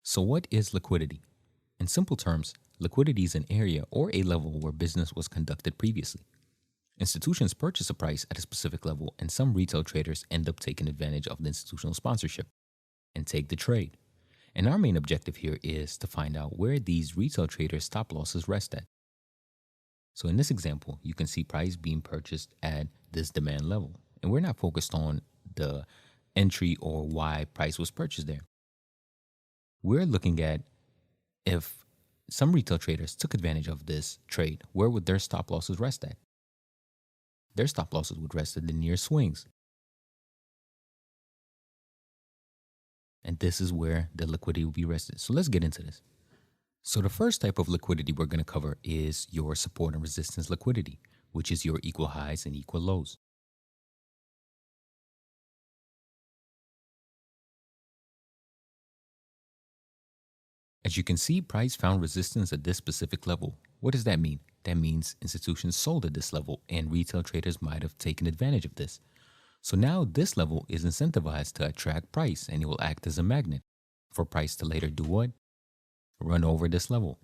So, what is liquidity? In simple terms, liquidity is an area or a level where business was conducted previously. Institutions purchase a price at a specific level, and some retail traders end up taking advantage of the institutional sponsorship and take the trade. And our main objective here is to find out where these retail traders' stop losses rest at. So, in this example, you can see price being purchased at this demand level, and we're not focused on the entry or why price was purchased there. We're looking at if some retail traders took advantage of this trade, where would their stop losses rest at? Their stop losses would rest at the near swings. And this is where the liquidity will be rested. So let's get into this. So the first type of liquidity we're going to cover is your support and resistance liquidity, which is your equal highs and equal lows. As you can see, price found resistance at this specific level. What does that mean? That means institutions sold at this level and retail traders might have taken advantage of this. So now this level is incentivized to attract price and it will act as a magnet for price to later do what? Run over this level.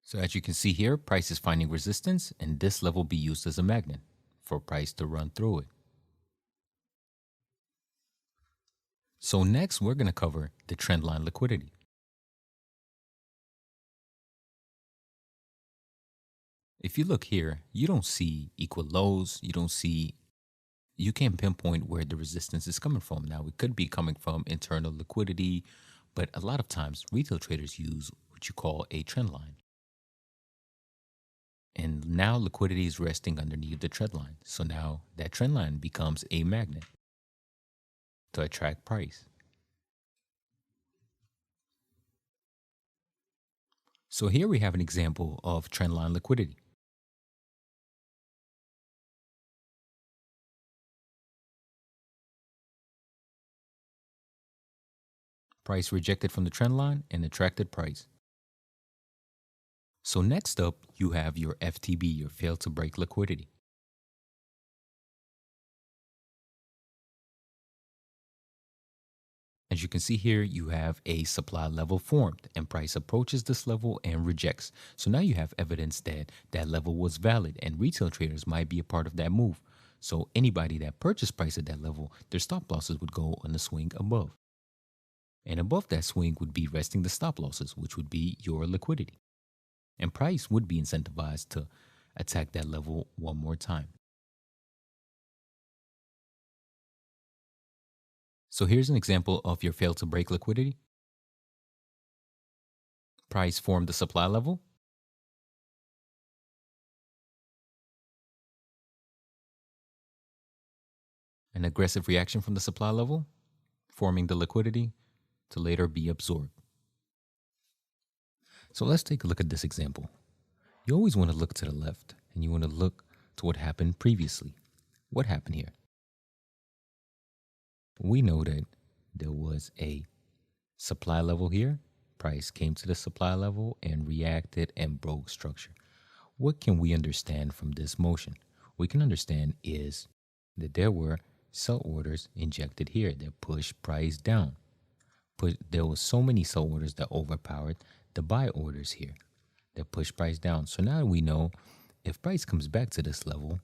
So as you can see here, price is finding resistance and this level be used as a magnet for price to run through it. So next we're going to cover the trend line liquidity. If you look here, you don't see equal lows, you can't pinpoint where the resistance is coming from. Now, it could be coming from internal liquidity, but a lot of times retail traders use what you call a trend line. And now liquidity is resting underneath the trend line. So now that trend line becomes a magnet to attract price. So here we have an example of trend line liquidity. Price rejected from the trend line and attracted price. So next up, you have your FTB, your fail to break liquidity. As you can see here, you have a supply level formed and price approaches this level and rejects. So now you have evidence that that level was valid and retail traders might be a part of that move. So anybody that purchased price at that level, their stop losses would go on the swing above. And above that swing would be resting the stop losses, which would be your liquidity. And price would be incentivized to attack that level one more time. So here's an example of your fail to break liquidity. Price formed the supply level. An aggressive reaction from the supply level, forming the liquidity to later be absorbed. So let's take a look at this example. You always want to look to the left and you want to look to what happened previously. What happened here? We know that there was a supply level here. Price came to the supply level and reacted and broke structure. What can we understand from this motion? We can understand is that there were sell orders injected here that pushed price down. There was so many sell orders that overpowered the buy orders here that pushed price down. So now we know if price comes back to this level,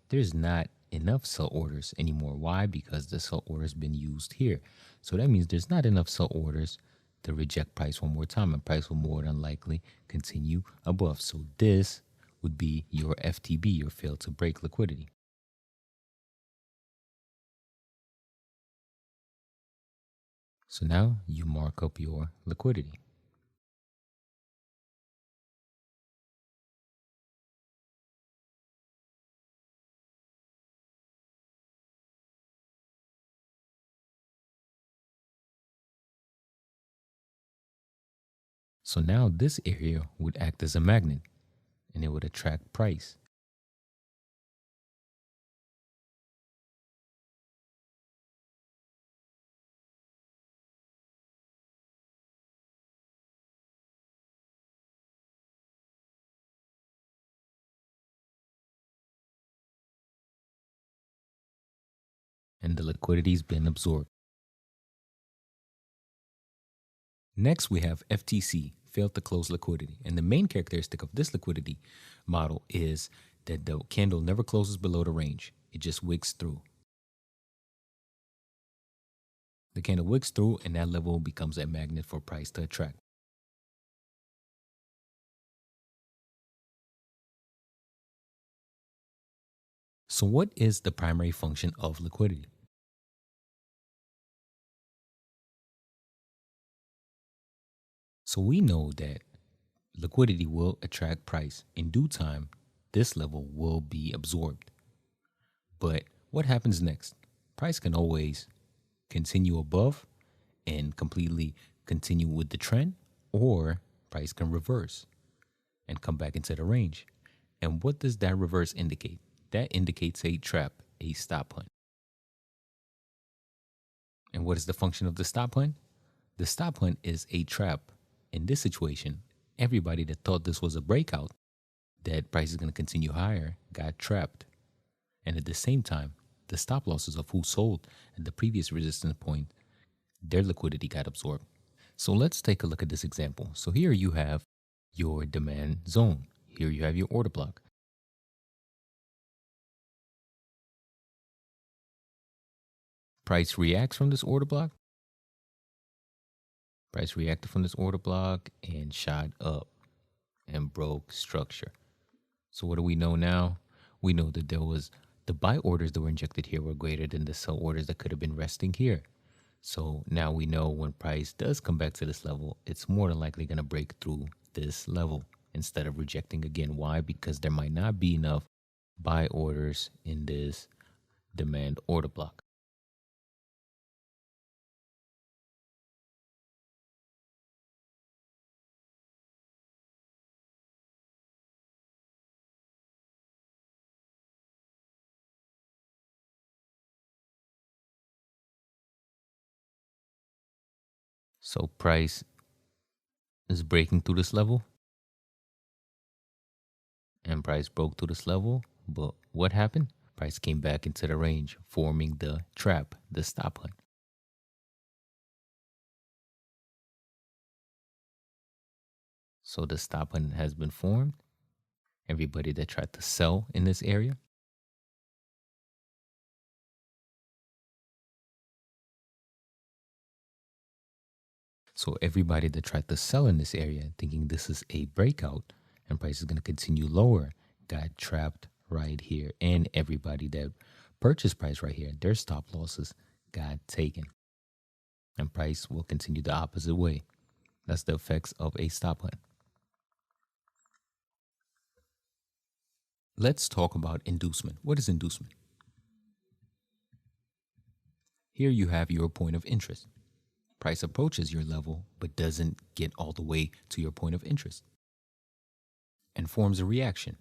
there's not enough sell orders anymore. Why? Because the sell order has been used here. So that means there's not enough sell orders to reject price one more time, and price will more than likely continue above. So this would be your FTB, your fail to break liquidity. So now you mark up your liquidity. So now this area would act as a magnet and it would attract price. and the liquidity's been absorbed. Next, we have FTC, failed to close liquidity. And the main characteristic of this liquidity model is that the candle never closes below the range. It just wicks through. The candle wicks through, and that level becomes a magnet for price to attract. So what is the primary function of liquidity? So we know that liquidity will attract price. In due time, this level will be absorbed. But what happens next? Price can always continue above and completely continue with the trend, or price can reverse and come back into the range. And what does that reverse indicate? That indicates a trap, a stop hunt. And what is the function of the stop hunt? The stop hunt is a trap. In this situation, everybody that thought this was a breakout, that price is going to continue higher, got trapped. And at the same time, the stop losses of who sold at the previous resistance point, their liquidity got absorbed. So let's take a look at this example. So here you have your demand zone. Here you have your order block. Price reacts from this order block. Price reacted from this order block and shot up and broke structure. So what do we know now? We know that the buy orders that were injected here were greater than the sell orders that could have been resting here. So now we know when price does come back to this level, it's more than likely going to break through this level instead of rejecting again. Why? Because there might not be enough buy orders in this demand order block. So price is breaking through this level, and price broke through this level. But what happened? Price came back into the range, forming the trap, the stop hunt. So the stop hunt has been formed. Everybody that tried to sell in this area, so everybody that tried to sell in this area, thinking this is a breakout and price is going to continue lower, got trapped right here. And everybody that purchased price right here, their stop losses got taken. And price will continue the opposite way. That's the effects of a stop hunt. Let's talk about inducement. What is inducement? Here you have your point of interest. Price approaches your level, but doesn't get all the way to your point of interest and forms a reaction.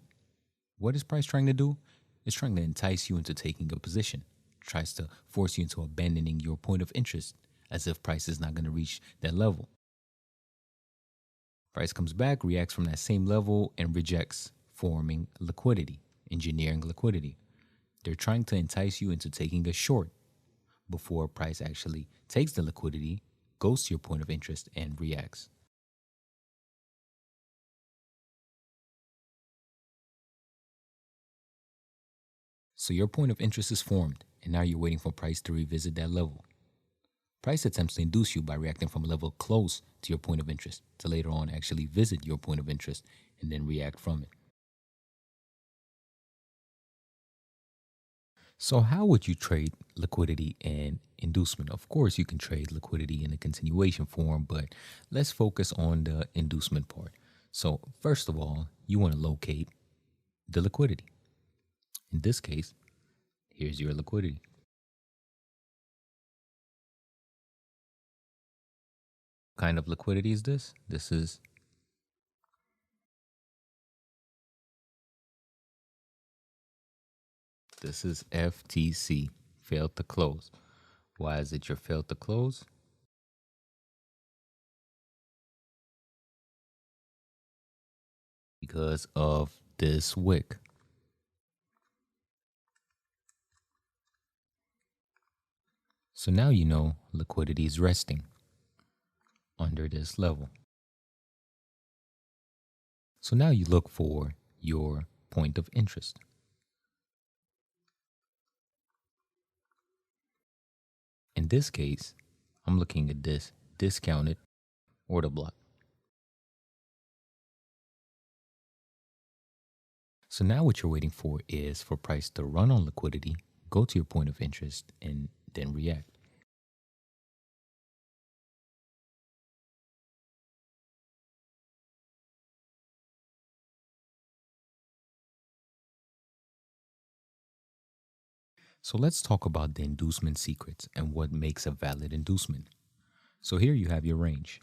What is price trying to do? It's trying to entice you into taking a position, tries to force you into abandoning your point of interest as if price is not going to reach that level. Price comes back, reacts from that same level, and rejects, forming liquidity, engineering liquidity. They're trying to entice you into taking a short before price actually takes the liquidity, goes to your point of interest, and reacts. So your point of interest is formed, and now you're waiting for price to revisit that level. Price attempts to induce you by reacting from a level close to your point of interest to later on actually visit your point of interest and then react from it. So how would you trade liquidity and inducement? Of course, you can trade liquidity in a continuation form, but let's focus on the inducement part. So first of all, you want to locate the liquidity. In this case, here's your liquidity. What kind of liquidity is this? This is FTC, failed to close. Why is it your failed to close? Because of this wick. So now you know liquidity is resting under this level. So now you look for your point of interest. In this case, I'm looking at this discounted order block. So now what you're waiting for is for price to run on liquidity, go to your point of interest, and then react. So let's talk about the inducement secrets and what makes a valid inducement. So here you have your range.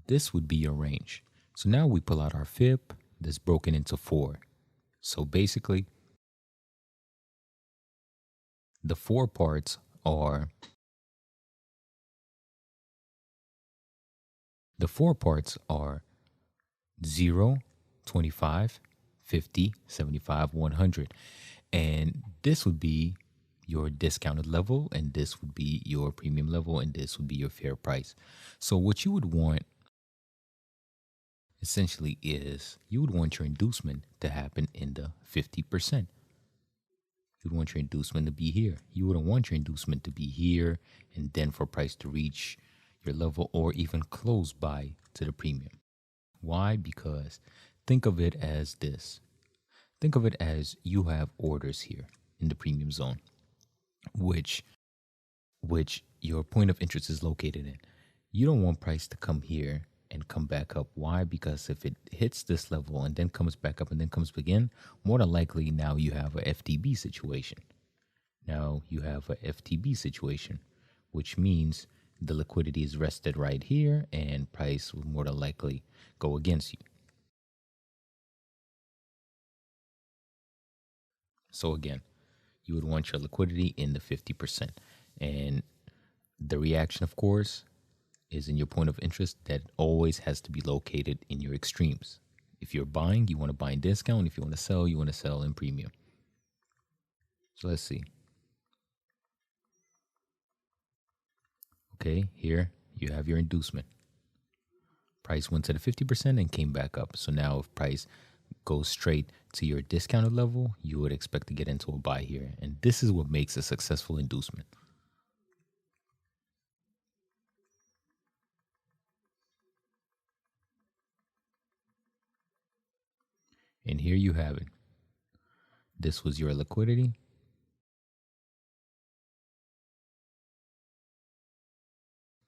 This would be your range. So now we pull out our fib that's broken into 4. So basically, the 4 parts are 0, 25, 50, 75, 100. And this would be your discounted level, and this would be your premium level, and this would be your fair price. So what you would want essentially is you would want your inducement to happen in the 50%. You'd want your inducement to be here. You wouldn't want your inducement to be here and then for price to reach your level or even close by to the premium. Why? Because think of it as this. Think of it as you have orders here in the premium zone, which your point of interest is located in. You don't want price to come here and come back up. Why? Because if it hits this level and then comes back up and then comes back in, more than likely now you have a FTB situation. Now you have a FTB situation, which means the liquidity is rested right here and price will more than likely go against you. So again, you would want your liquidity in the 50%. And the reaction, of course, is in your point of interest that always has to be located in your extremes. If you're buying, you want to buy in discount. If you want to sell, you want to sell in premium. So let's see. Okay, here you have your inducement. Price went to the 50% and came back up. So now if price goes straight to your discounted level, you would expect to get into a buy here. And this is what makes a successful inducement. And here you have it. This was your liquidity.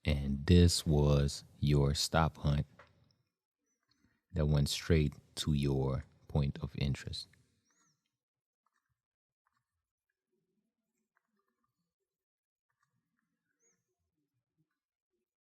And this was your stop hunt that went straight to your point of interest.